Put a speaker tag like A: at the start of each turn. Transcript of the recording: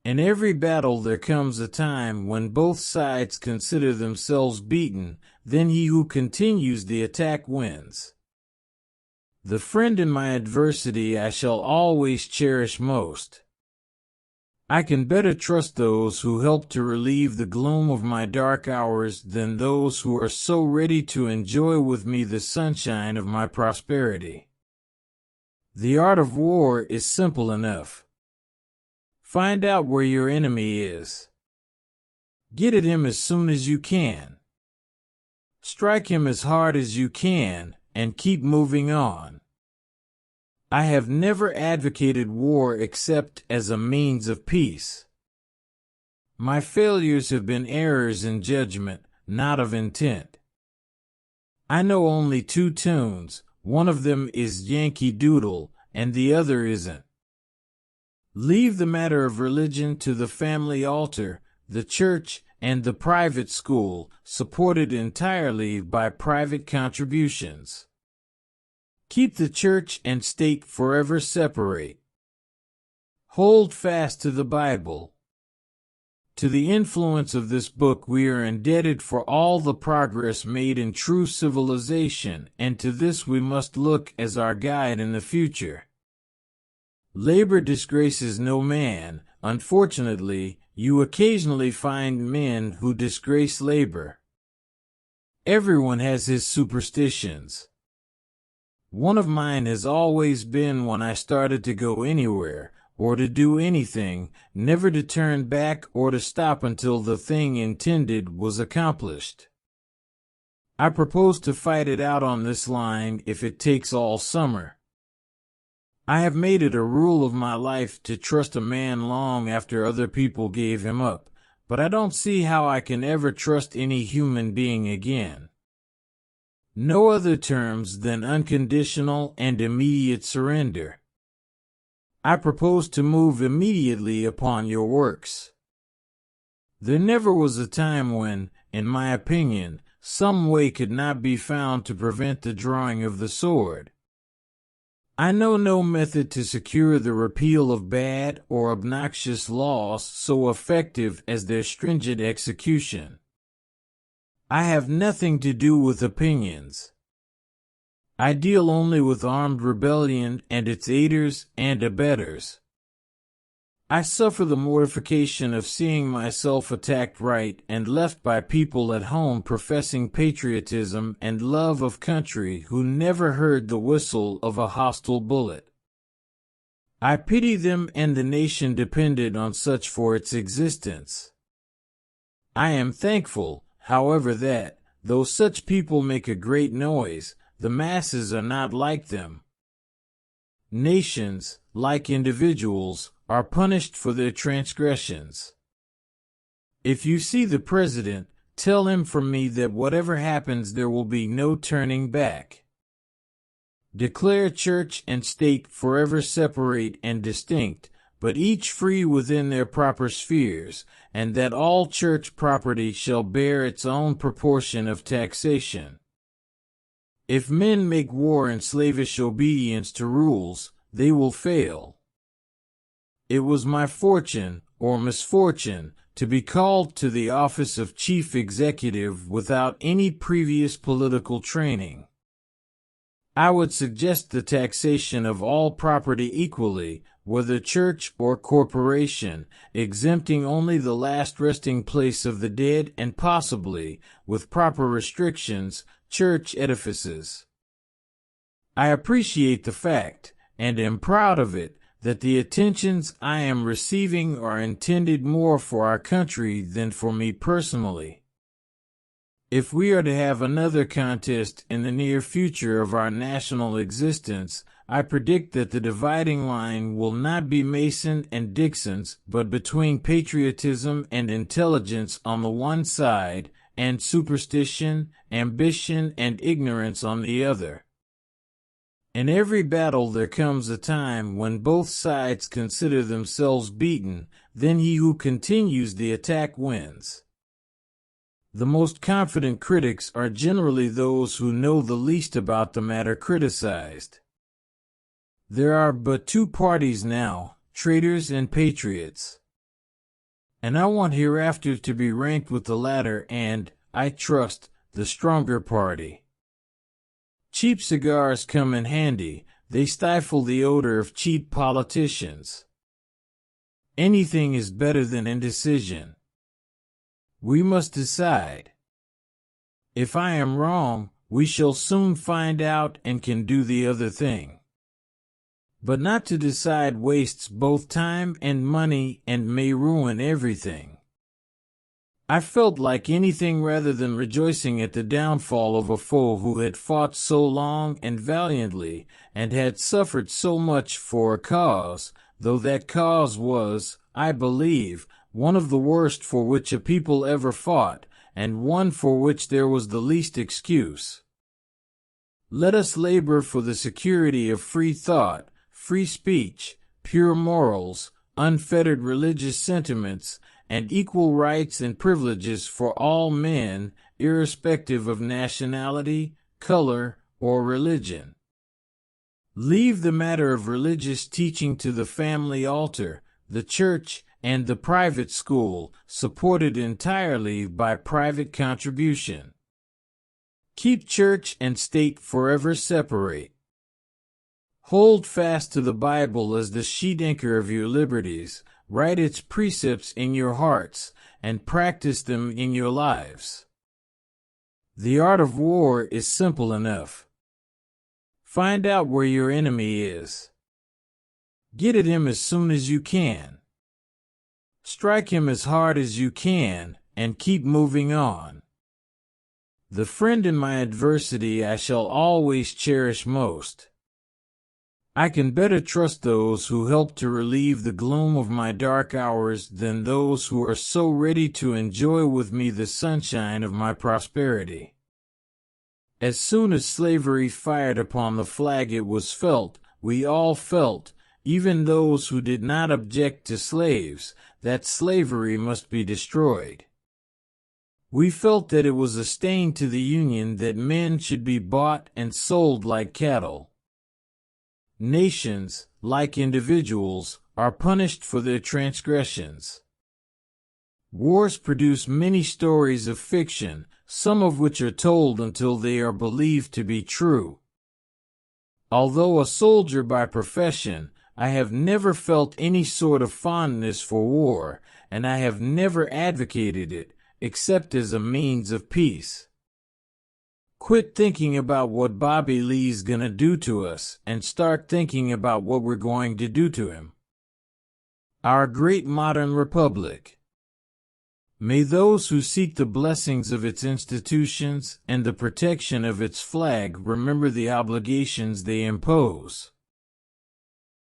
A: In every battle there comes a time when both sides consider themselves beaten, then he who continues the attack wins. The friend in my adversity I shall always cherish most. I can better trust those who help to relieve the gloom of my dark hours than those who are so ready to enjoy with me the sunshine of my prosperity. The art of war is simple enough. Find out where your enemy is. Get at him as soon as you can. Strike him as hard as you can, and keep moving on. I have never advocated war except as a means of peace. My failures have been errors in judgment, not of intent. I know only two tunes, one of them is Yankee Doodle, and the other isn't. Leave the matter of religion to the family altar, the church, and the private school, supported entirely by private contributions. Keep the church and state forever separate. Hold fast to the Bible. To the influence of this book we are indebted for all the progress made in true civilization, and to this we must look as our guide in the future. Labor disgraces no man. Unfortunately, you occasionally find men who disgrace labor. Everyone has his superstitions. One of mine has always been, when I started to go anywhere, or to do anything, never to turn back or to stop until the thing intended was accomplished. I propose to fight it out on this line if it takes all summer. I have made it a rule of my life to trust a man long after other people gave him up, but I don't see how I can ever trust any human being again. No other terms than unconditional and immediate surrender. I propose to move immediately upon your works. There never was a time when, in my opinion, some way could not be found to prevent the drawing of the sword. I know no method to secure the repeal of bad or obnoxious laws so effective as their stringent execution. I have nothing to do with opinions. I deal only with armed rebellion and its aiders and abettors. I suffer the mortification of seeing myself attacked right and left by people at home professing patriotism and love of country who never heard the whistle of a hostile bullet. I pity them, and the nation depended on such for its existence. I am thankful, however, that, though such people make a great noise, the masses are not like them. Nations, like individuals, are punished for their transgressions. If you see the president, tell him from me that whatever happens there will be no turning back. Declare church and state forever separate and distinct, but each free within their proper spheres, and that all church property shall bear its own proportion of taxation. If men make war in slavish obedience to rules, they will fail. It was my fortune, or misfortune, to be called to the office of chief executive without any previous political training. I would suggest the taxation of all property equally, whether church or corporation, exempting only the last resting place of the dead and possibly, with proper restrictions, church edifices. I appreciate the fact, and am proud of it, that the attentions I am receiving are intended more for our country than for me personally. If we are to have another contest in the near future of our national existence, I predict that the dividing line will not be Mason and Dixon's, but between patriotism and intelligence on the one side, and superstition, ambition, and ignorance on the other. In every battle there comes a time when both sides consider themselves beaten, then he who continues the attack wins. The most confident critics are generally those who know the least about the matter criticized. There are but two parties now, traitors and patriots. and I want hereafter to be ranked with the latter and, I trust, the stronger party. Cheap cigars come in handy. They stifle the odor of cheap politicians. Anything is better than indecision. We must decide. If I am wrong, we shall soon find out and can do the other thing. But not to decide wastes both time and money and may ruin everything. I felt like anything rather than rejoicing at the downfall of a foe who had fought so long and valiantly, and had suffered so much for a cause, though that cause was, I believe, one of the worst for which a people ever fought, and one for which there was the least excuse. Let us labor for the security of free thought, free speech, pure morals, unfettered religious sentiments, and equal rights and privileges for all men, irrespective of nationality, color, or religion. Leave the matter of religious teaching to the family altar, the church, and the private school, supported entirely by private contribution. Keep church and state forever separate. Hold fast to the Bible as the sheet anchor of your liberties. Write its precepts in your hearts, and practice them in your lives. The art of war is simple enough. Find out where your enemy is. Get at him as soon as you can. Strike him as hard as you can, and keep moving on. The friend in my adversity I shall always cherish most. I can better trust those who help to relieve the gloom of my dark hours than those who are so ready to enjoy with me the sunshine of my prosperity. As soon as slavery fired upon the flag it was felt, we all felt, even those who did not object to slaves, that slavery must be destroyed. We felt that it was a stain to the Union that men should be bought and sold like cattle. Nations, like individuals, are punished for their transgressions. Wars produce many stories of fiction, some of which are told until they are believed to be true. Although a soldier by profession, I have never felt any sort of fondness for war, and I have never advocated it, except as a means of peace. Quit thinking about what Bobby Lee's gonna do to us and start thinking about what we're going to do to him. Our great modern republic. May those who seek the blessings of its institutions and the protection of its flag remember the obligations they impose.